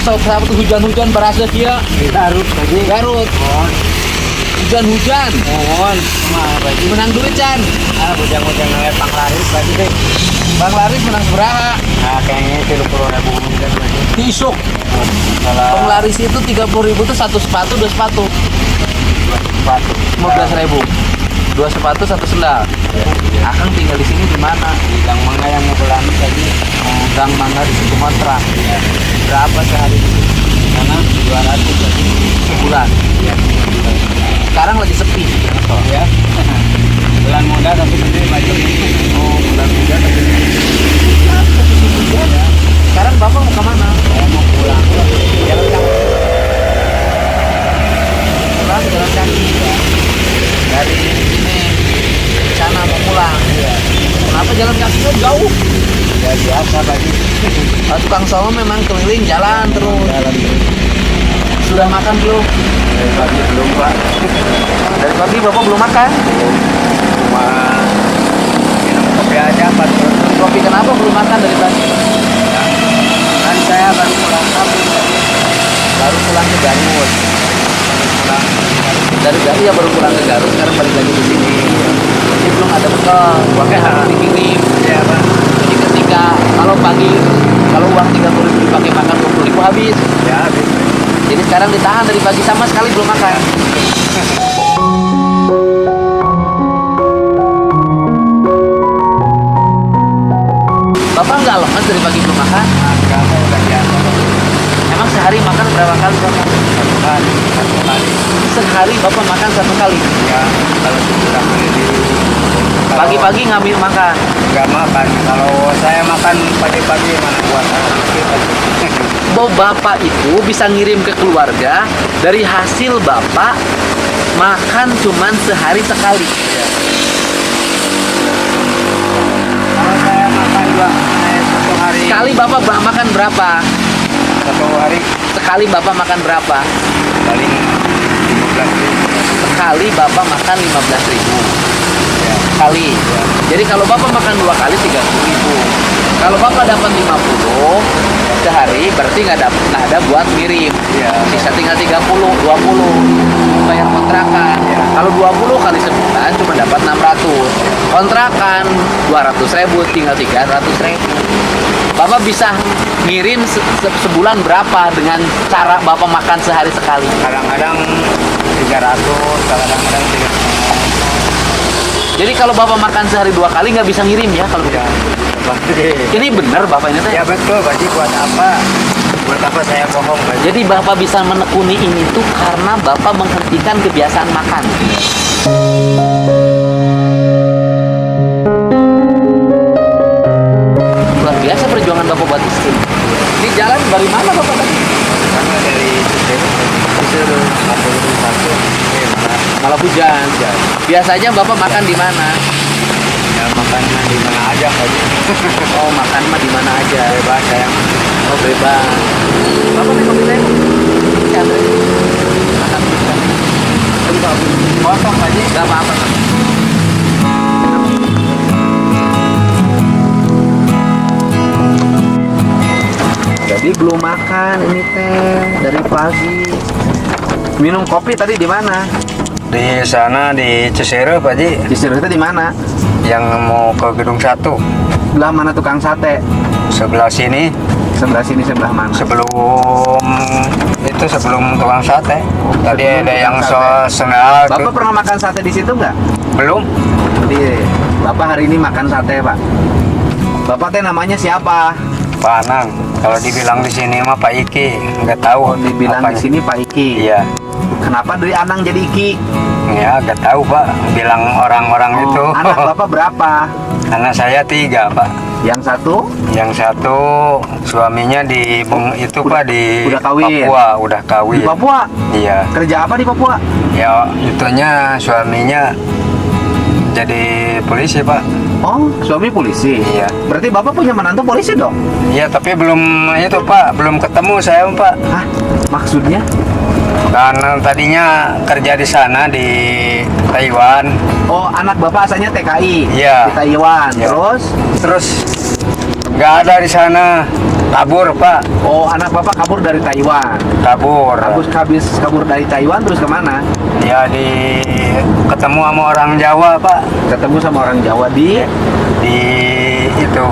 saat hujan-hujan berasa kia Garut lagi. Garut. Hujan-hujan. Mohon, mah bagi. Menang duit Chan. Bujang-bujang ngelep Panglaris lagi deh. Bang Laris menang beraha. Nah, kayaknya 30.000 mungkin lagi. Tisuk. Salah Bang Laris itu 30.000 tuh satu sepatu, dua sepatu. sepatu. 15.000. Dua sepatu, satu sendal. Akang tinggal di sini di mana? Di Gang Mangga yang mau pulang tadi. Gang Mangga di Sumatera. Berapa sehari? Karena 200 lagi. Sebulan. Ya. Sekarang lagi sepi. Ya. Bulan muda tapi gede baju. Oh, bulan muda tapi sekarang bapak mau kemana? Saya mau pulang. Jalan kaki. Pulang jalan kaki ya. Dari sini ke sana mau pulang. Iya. Kenapa jalan kaki kok jauh? Ya biasa bagi. Tukang solo memang keliling jalan terus. Jalan Sudah makan belum? dari pagi belum pak. Dari pagi bapak belum makan? Cuma minum kopi aja pak. Kopi kenapa belum makan dari pagi? Kan saya baru pulang kampung tadi. Baru pulang ke Garut. Pulang Dari Garut ya baru pulang ke Garut. Sekarang balik lagi ke sini. Jadi belum ada bekal. Uangnya harus dikirim. ya pak. Jadi ketika kalau pagi kalau uang 30.000 dipakai makan 20.000 habis. Ya habis. Jadi sekarang ditahan dari pagi sama sekali belum makan. Bapak nggak lemas dari pagi belum makan? Enggak, saya udah biasa. Emang sehari makan berapa kali Bapak? Satu kali. Sehari Bapak makan satu kali. Ya, kalau sudah beli di Pagi-pagi ngambil makan. nggak makan. Kalau saya makan pagi-pagi mana buat Bahwa Bapak itu bisa ngirim ke keluarga dari hasil Bapak makan cuman sehari sekali. Kalau saya makan satu hari. Sekali Bapak makan berapa? Satu hari Sekali Bapak makan berapa? paling 15.000. Sekali Bapak makan 15.000 Ya. kali. Jadi kalau Bapak makan 2 kali 30.000. Kalau Bapak dapat 50 sehari berarti nggak ada buat ngirim. Iya. Sisa tinggal 30, 20 bayar kontrakan. Iya. Kalau 20 kali sebulan cuma dapat 600. Kontrakan 200.000 tinggal 300.000. Bapak bisa ngirim sebulan berapa dengan cara Bapak makan sehari sekali? Kadang-kadang 300, kadang-kadang 300. Jadi kalau Bapak makan sehari 2 kali nggak bisa ngirim ya kalau Ya. Ini benar Bapak ini teh. Ya betul, Baji, buat apa? Buat apa saya bohong, Baji? Jadi Bapak bisa menekuni ini tuh karena Bapak menghentikan kebiasaan makan. Luar biasa perjuangan Bapak buat istri. Di jalan dari mana Bapak tadi? Karena dari Disuruh. satu Malah hujan. Biasanya Bapak makan di mana? ya makan di mana aja, Baji. Oh, makan mah di mana aja. Bebas saya. Oh, bebas. Bapak nih kopi saya. Andre. Makan bisa. Kosong, Baji. Gak apa-apa. Jadi belum makan ini teh dari pagi. Minum kopi tadi di mana? Di sana di Cisere, Baji. Di itu di mana? Yang mau ke gedung 1. Sebelah mana tukang sate? Sebelah sini, Sebelah sini sebelah mana? sebelum tukang sate. Tadi sebelum ada yang tukang sate. sengal. Bapak pernah makan sate di situ nggak? Belum. Jadi Bapak hari ini makan sate Pak. Bapak teh namanya siapa? Pak Anang. Kalau dibilang di sini mah Pak Iki, nggak tahu. Dibilang di apanya. sini Pak Iki. Iya. Kenapa dari Anang jadi Iki? Ya, nggak tahu Pak. Bilang orang-orang itu. Anak Bapak berapa? Anak saya 3 Pak. Yang satu? Yang satu suaminya di itu Pak di udah kawin? Papua, udah kawin. Di Papua? Iya. Kerja apa di Papua? Ya, itunya suaminya jadi polisi Pak. Oh, suami polisi. Iya. Berarti Bapak punya menantu polisi dong? Iya, tapi belum itu Pak, belum ketemu saya Pak. Hah? Maksudnya? Karena tadinya kerja di sana di Taiwan. Oh, anak Bapak asalnya TKI? Iya. Di Taiwan. Iya. Terus? Terus nggak ada di sana. Kabur Pak, Oh, anak bapak kabur dari Taiwan. kabur. Habis kabur dari Taiwan terus kemana? Ya ketemu sama orang Jawa Pak, Ketemu sama orang Jawa di itu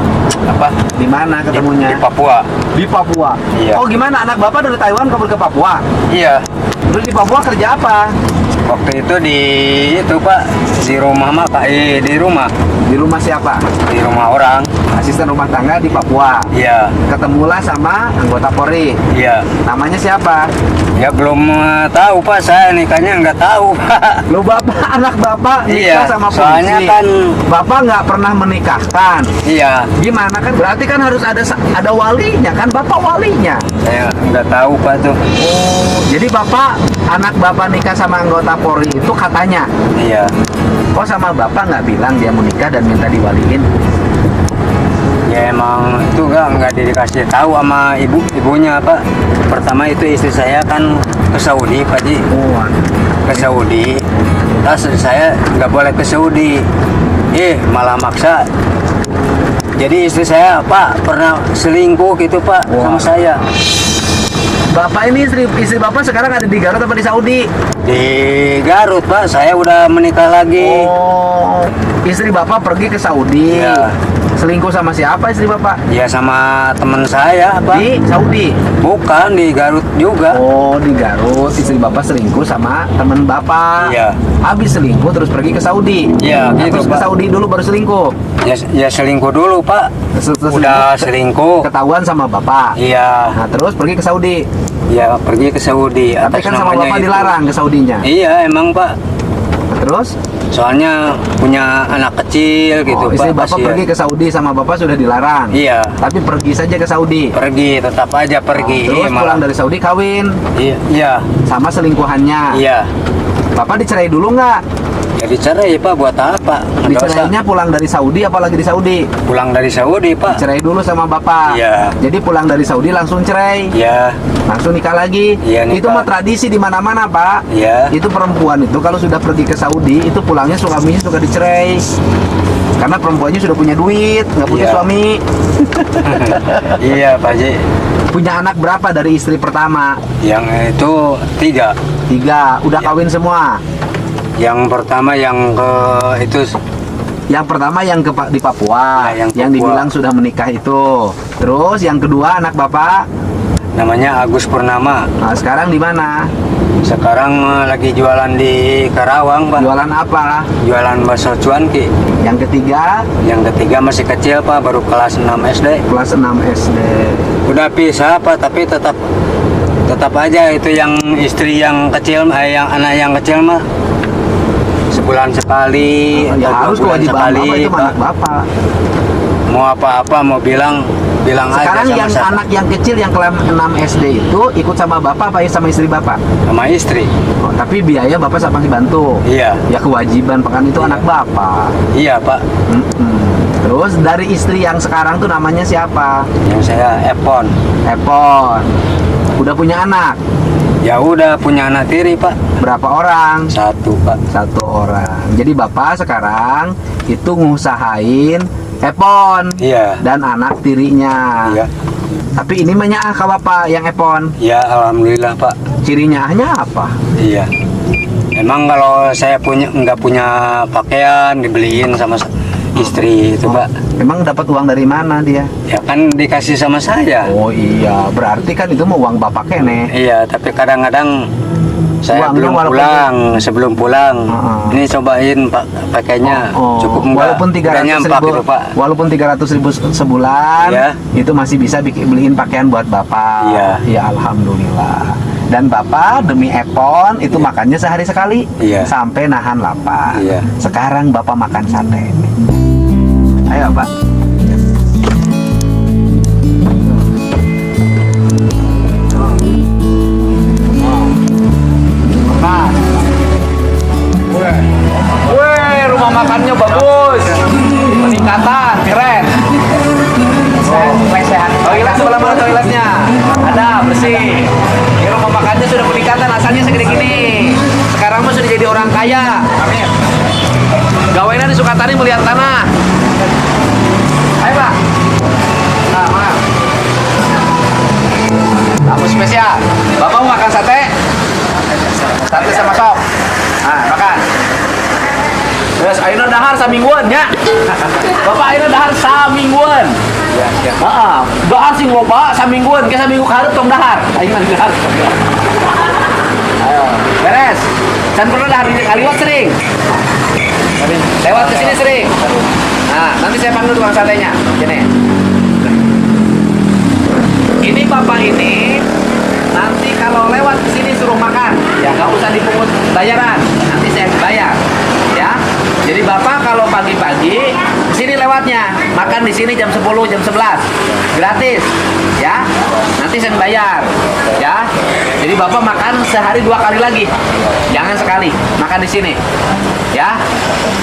apa? di mana ketemunya? Di Papua. Di Papua. Iya. Oh, gimana anak bapak dari Taiwan kabur ke Papua? Iya. Terus di Papua kerja apa? Waktu itu di Pak, di rumah di rumah, Di rumah siapa? di rumah orang. Asisten rumah tangga di Papua. Iya, Ketemulah sama anggota Polri. iya. Namanya siapa? Ya belum tahu Pak, saya nikahnya nggak tahu Pak. Lo bapak, anak bapak nikah Iya, sama polisi. soalnya kan Bapak nggak pernah menikahkan. iya, Gimana kan? Berarti kan harus ada walinya kan? Bapak walinya. saya nggak tahu Pak tuh. Oh, jadi bapak, anak bapak nikah sama anggota Polri itu katanya. Iya, Kok sama bapak nggak bilang dia mau nikah dan minta diwaliin? ya emang itu nggak dikasih tahu sama ibunya Pak. Pertama itu istri saya kan ke Saudi Pak Ji, Oh, ke Saudi. Terus saya nggak boleh ke Saudi, malah maksa. Jadi istri saya Pak pernah selingkuh gitu Pak Wah. sama saya. bapak ini istri bapak sekarang ada di Garut apa di Saudi? Di Garut Pak, saya udah menikah lagi. Oh, istri bapak pergi ke Saudi. Iya. Selingkuh sama siapa istri bapak? Ya sama teman saya Pak. Di Saudi. Bukan di Garut juga. Oh, di Garut istri bapak selingkuh sama teman bapak. Iya. Habis selingkuh terus pergi ke Saudi. Iya, Nah, gitu, terus ke Pak. Saudi dulu baru selingkuh. Ya selingkuh dulu Pak. Udah selingkuh. Ketahuan sama bapak. Iya, Nah, terus pergi ke Saudi. ya pergi ke Saudi. Tapi atas kan sama namanya bapak itu. dilarang ke Saudinya. Iya emang Pak. Nah, terus Soalnya punya anak kecil gitu oh, Pak. istri bapak kasihan. pergi ke Saudi sama bapak sudah dilarang. Iya. Tapi pergi saja ke Saudi. Pergi, tetap aja pergi. Terus malah. pulang dari Saudi kawin Iya, iya, sama selingkuhannya. iya. Bapak dicerai dulu nggak? Ya dicerai Pak, buat apa? Nggak usah. Dicerainya pulang dari Saudi apalagi di Saudi? Pulang dari Saudi Pak. Cerai dulu sama bapak. Iya. Jadi pulang dari Saudi langsung cerai. Iya, Langsung nikah lagi. Iya, nikah. Itu mah tradisi di mana-mana, Pak. iya. Itu perempuan itu kalau sudah pergi ke Saudi, itu pulangnya suaminya suka dicerai. Karena perempuannya sudah punya duit, nggak punya Iya. suami. Iya Pak Ji. Punya anak berapa dari istri pertama? Yang itu 3. 3. Udah Iya. kawin semua. Yang pertama yang ke itu Yang pertama yang di Papua, Ya, yang yang Papua. dibilang sudah menikah itu. Terus yang kedua anak bapak, namanya Agus Purnama. nah, sekarang di mana? Sekarang lagi jualan di Karawang Pak. Jualan apa? Jualan bakso cuanki. Yang ketiga Yang ketiga masih kecil Pak, baru kelas 6 SD. kelas 6 SD. Udah pisah Pak, tapi tetap aja itu yang istri yang kecil, yang anak yang kecil mah sebulan sekali Ya atau harus 2 bulan kewajiban sekali bapak itu Pak. anak bapak. Mau apa-apa mau bilang Sekarang aja yang sama anak yang kecil yang kelas 6 SD itu ikut sama bapak apa ya sama istri bapak? sama istri. Oh, tapi biaya bapak sama masih bantu. Iya, Ya kewajiban pekan itu Iya. anak bapak. iya Pak. Mm-mm. Terus dari istri yang sekarang tuh namanya siapa? Yang saya Epon. Epon. Udah punya anak? Ya udah punya anak tiri Pak. Berapa orang? 1 Pak. 1 orang. Jadi bapak sekarang itu ngusahain Epon Iya. dan anak tirinya. Iya. Tapi ini banyak ke bapak yang Epon. Ya alhamdulillah Pak. Cirinya apa? Iya. Emang kalau saya nggak punya pakaian dibeliin sama istri itu Pak. Emang dapat uang dari mana dia? Ya kan dikasih sama saya. Oh iya, berarti kan itu mau uang bapak kene. Iya, tapi kadang-kadang saya Uangnya belum walaupun- pulang, sebelum pulang. Heeh. Ini cobain Pak pakainya. Oh, Cukup enggak? walaupun 300 Udah nyampak ribu, itu, Pak. walaupun 300 ribu sebulan, Iya. itu masih bisa beliin pakaian buat bapak. Iya. Ya alhamdulillah. Dan bapak demi Epon itu makannya sehari sekali, Iya. sampai nahan lapar. Iya. Sekarang bapak makan sate. Ayo pak. Makan. Weh, rumah makannya bagus. Peningkatan, keren. Toilet sebelah mana toiletnya? Ada, bersih. Ini rumah makannya sudah peningkatan, asalnya segede gini. Sekarang mah sudah jadi orang kaya. Amin. Gawenan di Sukatani melihat tanah. Ayo pak. Dahar sing loba samingguan ke saminggu karep tong dahar. Aing mah dahar. Ayo, beres. Can pernah dahar kaliwat sering. Lewat ke sini sering. Nah, nanti saya panggil tukang satenya. Sini. Ini bapak ini nanti kalau lewat ke sini suruh makan, ya nggak usah dipungut bayaran. Nanti saya bayar, ya. Jadi bapak kalau pagi-pagi ke sini lewatnya, makan di sini jam 10, jam 11, gratis, ya. Nanti saya bayar, ya. Jadi bapak makan sehari 2 kali lagi, jangan sekali makan di sini, ya.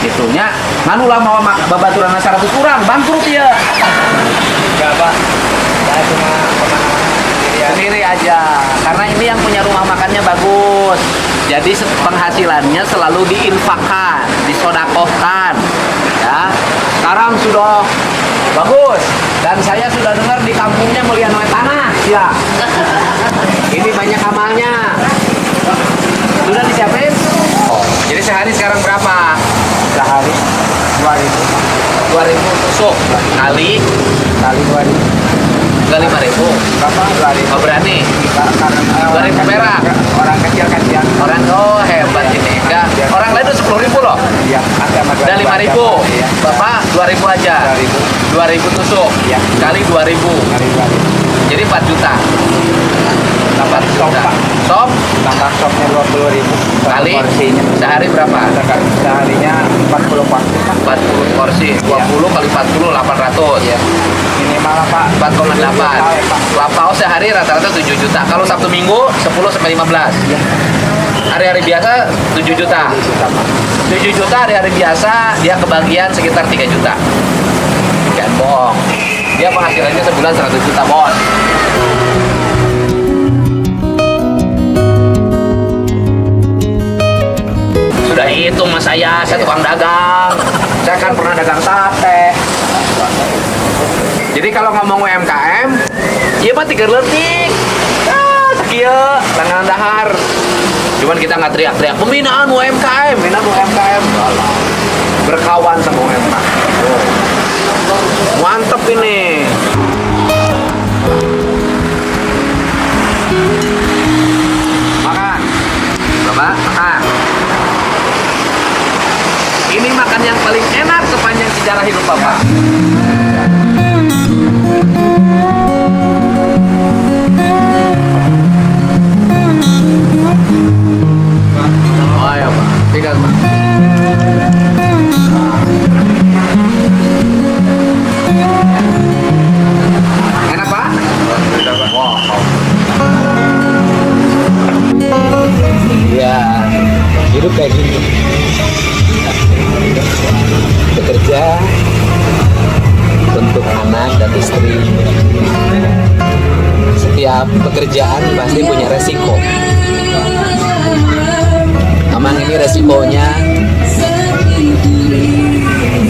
Gitunya, manulah mau babaturan 100 kurang, bangkrut ya. Enggak Pak, saya cuma Sendiri aja, karena ini yang punya rumah makannya bagus. Jadi penghasilannya selalu diinfakkan, disodakohkan, ya. Sekarang sudah bagus, dan saya sudah dengar di kampungnya melihat tanah, ya. Ini banyak amalnya. Sudah disiapin? Jadi sehari sekarang berapa? sehari 2.000 tusuk kali 2.000 5.000. berapa 2.000 Oh berani? 2.000 perak. Orang kecil kan ya. Orang hebat ini. Enggak, orang lain udah 10.000 loh. Iya, ada Udah 5.000. Iya. Bapak 2.000 aja. 2.000 tusuk. Iya. Kali 2.000. Kali 2.000. Jadi 4 juta. 4 sop, juta. Pak. Sop Tambah sopnya 20.000 kali porsinya. sehari berapa? Seharinya 40 porsi Pak. 40 porsi. 20 kali 40 800. Iya. Minimal Pak 4,8. Pak. Lapau sehari rata-rata 7 juta. Kalau Sabtu Minggu 10 sampai 15. Iya. Hari-hari biasa 7 juta. 7 juta Pak. 7 juta hari-hari biasa dia kebagian sekitar 3 juta. Jangan bohong. Dia penghasilannya sebulan 100 juta, bos. Sudah hitung mas saya tukang dagang. Saya kan pernah dagang sate. Jadi kalau ngomong UMKM, iya mah 3 letik. Sekieu, tangan dahar. Cuman kita nggak teriak-teriak pembinaan UMKM, Alah. Berkawan sama UMKM. Mantep ini. Makan. Coba makan. Ini makan yang paling enak sepanjang sejarah hidup Bapak. Oh ya Pak, tinggal Pak. Enak Pak? Wow. Ya, hidup kayak gini. Bekerja untuk anak dan istri. Setiap pekerjaan pasti punya resiko. Memang ini resikonya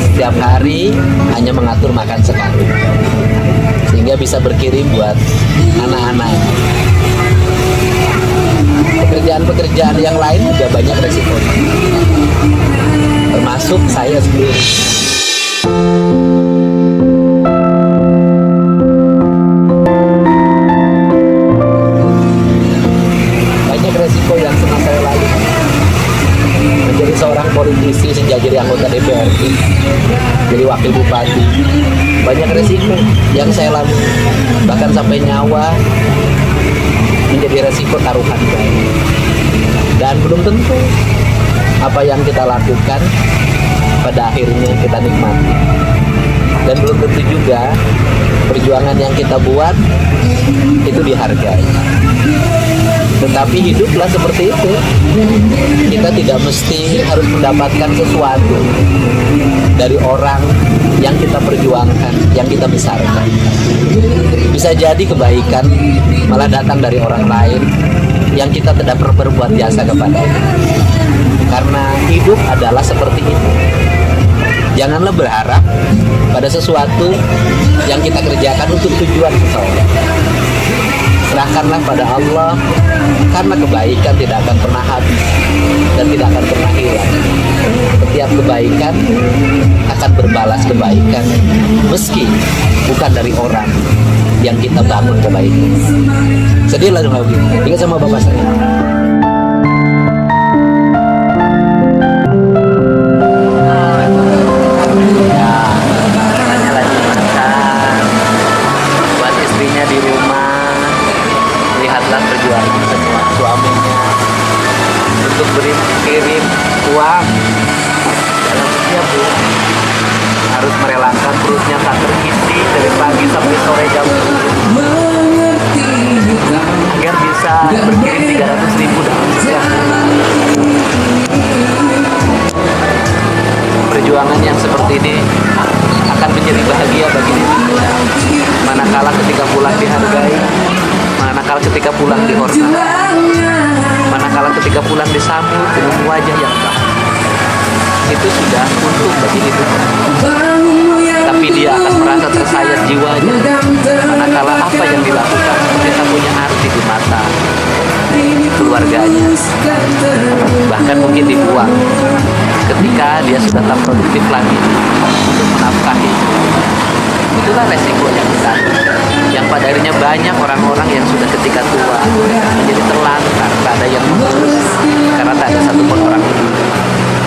setiap hari hanya mengatur makan sekali, sehingga bisa berkirim buat anak-anak. Pekerjaan-pekerjaan yang lain juga banyak resikonya, termasuk saya sendiri. Banyak resiko yang pernah saya lalui. Menjadi seorang politisi sejak jadi anggota DPRD, jadi wakil bupati, banyak resiko yang saya lalui, bahkan sampai nyawa menjadi resiko taruhan. Dan belum tentu apa yang kita lakukan pada akhirnya kita nikmati, dan belum tentu juga perjuangan yang kita buat itu dihargai. Tetapi hiduplah seperti itu. Kita tidak mesti harus mendapatkan sesuatu dari orang yang kita perjuangkan, yang kita besarkan. Bisa jadi kebaikan malah datang dari orang lain yang kita tidak berbuat jasa kepadanya. Karena hidup adalah seperti itu. Janganlah berharap pada sesuatu yang kita kerjakan untuk tujuan seseorang. Serahkanlah pada Allah, karena kebaikan tidak akan pernah habis dan tidak akan pernah hilang. Setiap kebaikan akan berbalas kebaikan, meski bukan dari orang yang kita bangun kebaikan. Sedih lah dong lagi. Ingat sama bapak saya. Di rumah, lihatlah perjuangan semua suaminya untuk kirim uang dalam setiap bulan, harus merelakan perutnya tak terisi dari pagi sampai sore jam 7 agar bisa berkirim 300.000 dalam setiap bulan. Perjuangan yang seperti ini akan menjadi bahagia bagi dirinya, manakala ketika pulang dihargai, manakala ketika pulang dihormati, manakala ketika pulang disambut dengan wajah yang baik. Itu sudah untung bagi hidupnya. Tapi dia akan merasa tersayat jiwanya manakala apa yang dilakukan ternyata punya arti di mata keluarganya, bahkan mungkin dibuang ketika dia sudah tak produktif lagi untuk menafkahi. Itulah resiko yang besar, yang pada akhirnya banyak orang-orang yang sudah ketika tua menjadi terlantar, tak ada yang mengurus karena tak ada satupun orang peduli.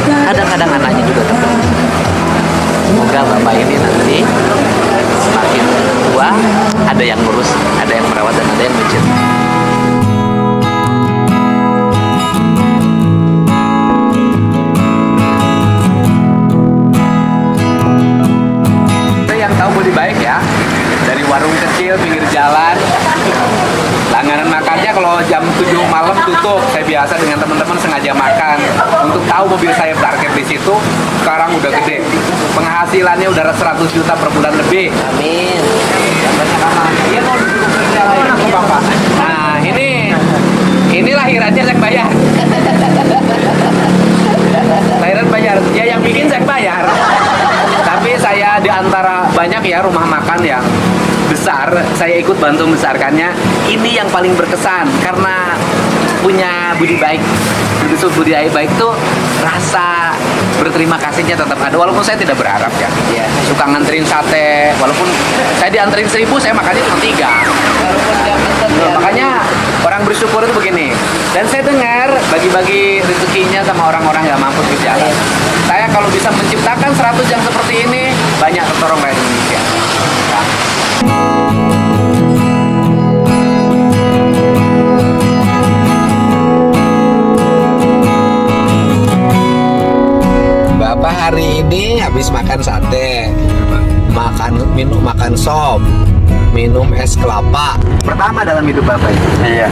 Kadang-kadang anaknya juga terpeduli. Semoga bapak ini nanti semakin tua ada yang ngurus, ada yang merawat, dan ada yang mencintai. Yang tahu budi baik ya, dari warung kecil pinggir jalan, langganan makannya kalau jam 7 malam tutup. Saya biasa dengan teman-teman sengaja makan untuk tahu mobil saya parkir di situ. Sekarang udah gede, penghasilannya udah 100 juta per bulan lebih. Amin. Iya mau duduk kerja lagi bapak. Nah ini lahirannya saya bayar. Lahiran bayar, ya yang bikin saya bayar. Tapi saya di antara banyak ya rumah makan yang besar, saya ikut bantu membesarkannya. Ini yang paling berkesan karena punya budi baik. Budi baik tuh rasa berterima kasihnya tetap ada, walaupun saya tidak berharap ya. Suka nganterin sate, walaupun saya dianterin 1.000, saya makannya cuma 3. Makanya orang bersyukur itu begini. Dan saya dengar bagi-bagi rezekinya sama orang-orang yang mampu di jalan. Saya kalau bisa menciptakan 100 yang seperti ini, banyak tertolong rakyat Indonesia. Ya. Bapak hari ini habis makan sate, makan sop, minum es kelapa. Pertama dalam hidup Bapak itu? Iya.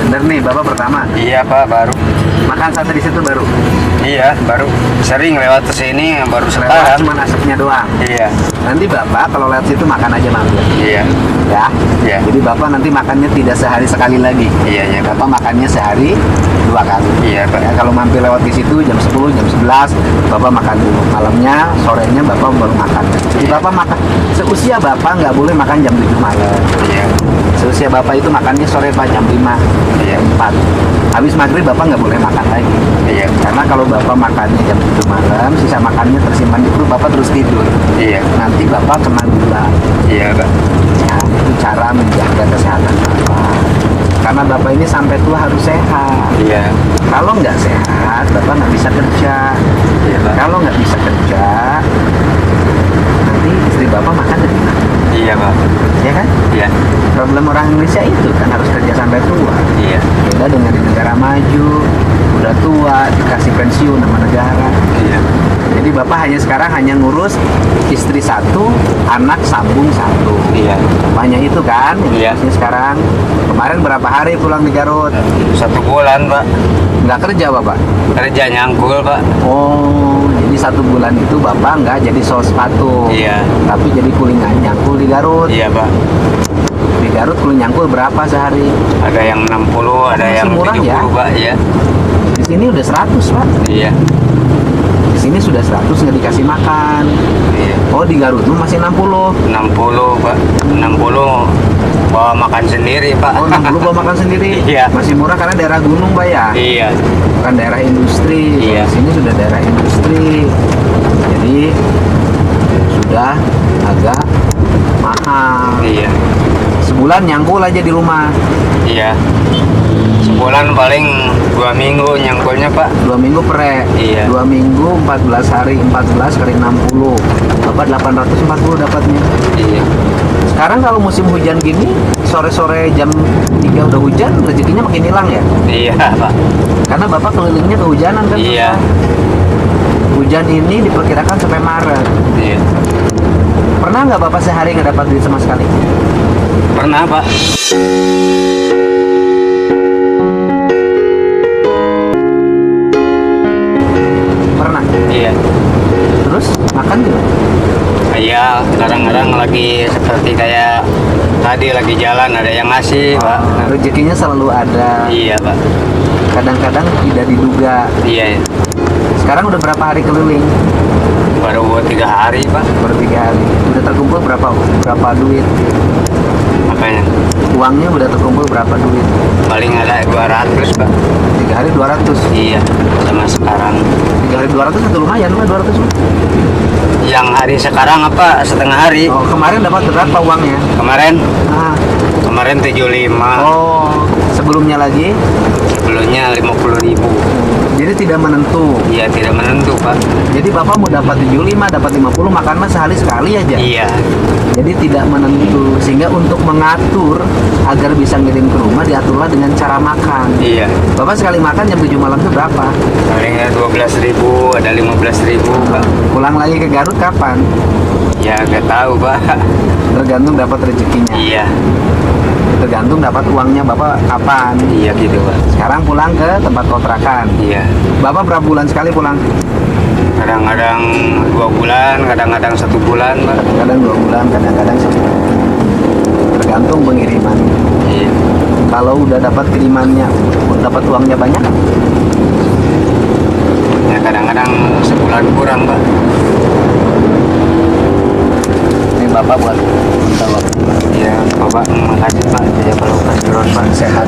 Bener nih, Bapak pertama? Iya Pak, baru. Makan sate di situ baru? Iya, baru. Sering lewat ke sini, baru Lewat sekarang. cuma asapnya doang? Iya. Nanti Bapak kalau lewat situ makan aja mampir? Iya. Ya? Iya. Jadi Bapak nanti makannya tidak sehari sekali lagi? Iya, iya. Bapak makannya sehari 2 kali? Iya Pak. Ya, kalau mampir lewat di situ jam 10, jam 11, Bapak makan dulu. Malamnya, sorenya Bapak baru makan. Jadi Bapak makan, seusia Bapak nggak boleh makan jam 7 malam. Iya. Seusia Bapak itu makannya sore Pak, jam 5, Iya. jam 4. Habis maghrib Bapak nggak boleh makan lagi. Iya. Karena kalau Bapak makannya jam 7 malam, sisa makannya tersimpan di perut, Bapak terus tidur. Iya. Nanti Bapak kena gula. Iya Pak. Ya, itu cara menjaga kesehatan Bapak. Karena Bapak ini sampai tua harus sehat. Iya. Kalau nggak sehat, Bapak nggak bisa kerja. Iya Pak. Kalau nggak bisa kerja, nanti istri Bapak makan dari mana? Iya Pak. Ya kan? Iya. Problem orang Indonesia itu kan harus kerja sampai tua. Iya. Beda dengan di negara maju, udah tua dikasih pensiun sama negara. Iya. Jadi Bapak sekarang hanya ngurus istri 1, anak sambung 1. Iya. Hanya itu kan? Iya. Ini sekarang. Kemarin berapa hari pulang di Garut? 1 bulan Pak. Nggak kerja Bapak? Kerja nyangkul Pak. Oh, jadi 1 bulan itu Bapak nggak jadi sol sepatu. Iya. Tapi jadi kulingan nyangkul di Garut. Iya Pak. Di Garut kuling nyangkul berapa sehari? Ada yang 60, ada Masih yang murah 70 ya? Pak. Iya. Di sini udah 100 Pak. Iya. Di sini sudah 100 nggak dikasih makan. Iya. Oh, di Garut tuh masih 60. 60 Pak. 60 bawa makan sendiri Pak. Oh, 60 bawa makan sendiri. Iya. Masih murah karena daerah gunung, Pak ya. Iya. Bukan daerah industri. Iya. Di sini sudah daerah industri. Jadi sudah agak mahal. Iya. Sebulan nyangkul aja di rumah. Iya. Sebulan paling 2 minggu nyangkulnya Pak. 2 minggu pre. Iya. 2 minggu 14 hari, 14 kali 60. Bapak 840 dapatnya. Iya. Sekarang kalau musim hujan gini, sore-sore jam 3 udah hujan, rezekinya makin hilang ya. Iya Pak. Karena Bapak kelilingnya kehujanan kan. Iya. susah. Hujan ini diperkirakan sampai Maret. Iya. Pernah nggak Bapak sehari nggak dapat duit sama sekali? Pernah Pak. Pernah. Iya. Terus makan gimana? Iya, kadang-kadang lagi seperti kayak tadi lagi jalan ada yang ngasih Pak. Rezekinya selalu ada. Iya Pak. Kadang-kadang tidak diduga. Iya. Sekarang udah berapa hari keliling? Baru 3 hari Pak. Baru 3 hari. Udah terkumpul berapa duit? Makanya Uangnya udah terkumpul berapa duit? paling ada 200 Pak. 3 hari 200. Iya. Sama sekarang. 3 hari 200 itu lumayan mah 200 mah. Yang hari sekarang apa setengah hari? Oh, kemarin dapat berapa uangnya? Kemarin Ah. kemarin 75. Oh, sebelumnya lagi. Sebelumnya 50.000. Jadi tidak menentu. Iya, tidak menentu Pak. Jadi Bapak mau dapat 75, dapat 50, makan mah sehari sekali aja. Iya. Jadi tidak menentu. Sehingga untuk mengatur agar bisa ngirim ke rumah diaturlah dengan cara makan. Iya. Bapak sekali makan jam 7 malam itu berapa? Palingnya 12.000, ada 15.000 Pak. Pulang lagi ke Garut kapan? Ya gak tahu Pak. Tergantung dapat rezekinya. Iya. Tergantung dapat uangnya Bapak kapan. Iya gitu Pak. Sekarang pulang ke tempat kontrakan. Iya. Bapak berapa bulan sekali pulang? Kadang-kadang 2 bulan, kadang-kadang 1 bulan Pak. Kadang 2 bulan, kadang-kadang 1 bulan. Tergantung pengiriman. Iya. Kalau udah dapat kirimannya, dapat uangnya banyak, Ya kadang-kadang sebulan kurang Pak. ini Bapak buat kalau Iya Bapak, makasih Pak. Ya kalau kasih Pak. sehat.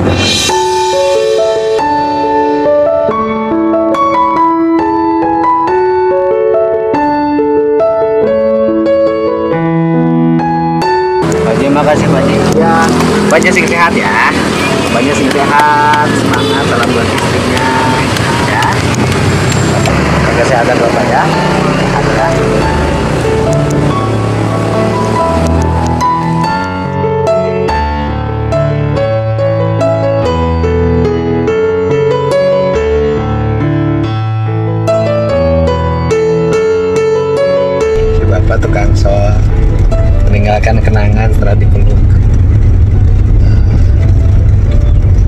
Pak Ji, makasih Pak Ji. Ya, Bapak sing sehat ya. Bapak sing sehat, semangat dalam buat istrinya. Ya. Jaga kesehatan Bapak ya. Sehat ya. Si Bapak tukang sol meninggalkan kenangan setelah dipeluk.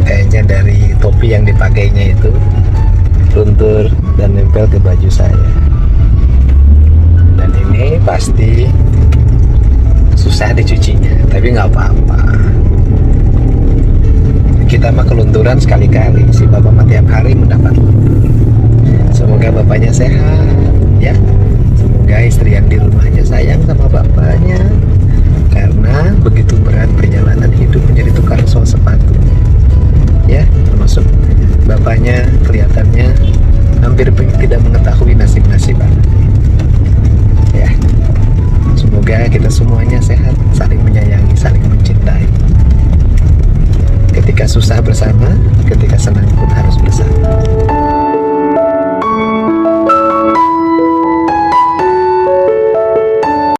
Kayaknya dari topi yang dipakainya itu luntur dan nempel ke baju saya. Dan ini pasti susah dicucinya, tapi nggak apa-apa. Kita mah kelunturan sekali-kali, si bapak mah tiap hari mendapat luntur. Semoga bapaknya sehat, ya. Semoga istri yang di rumahnya sayang sama bapaknya, karena begitu berat perjalanan hidup menjadi tukang sol sepatunya. Ya, termasuk bapaknya kelihatannya hampir tidak mengetahui nasib-nasib anaknya. Ya, semoga kita semuanya sehat, saling menyayangi, saling mencintai. Ketika susah bersama, ketika senang pun harus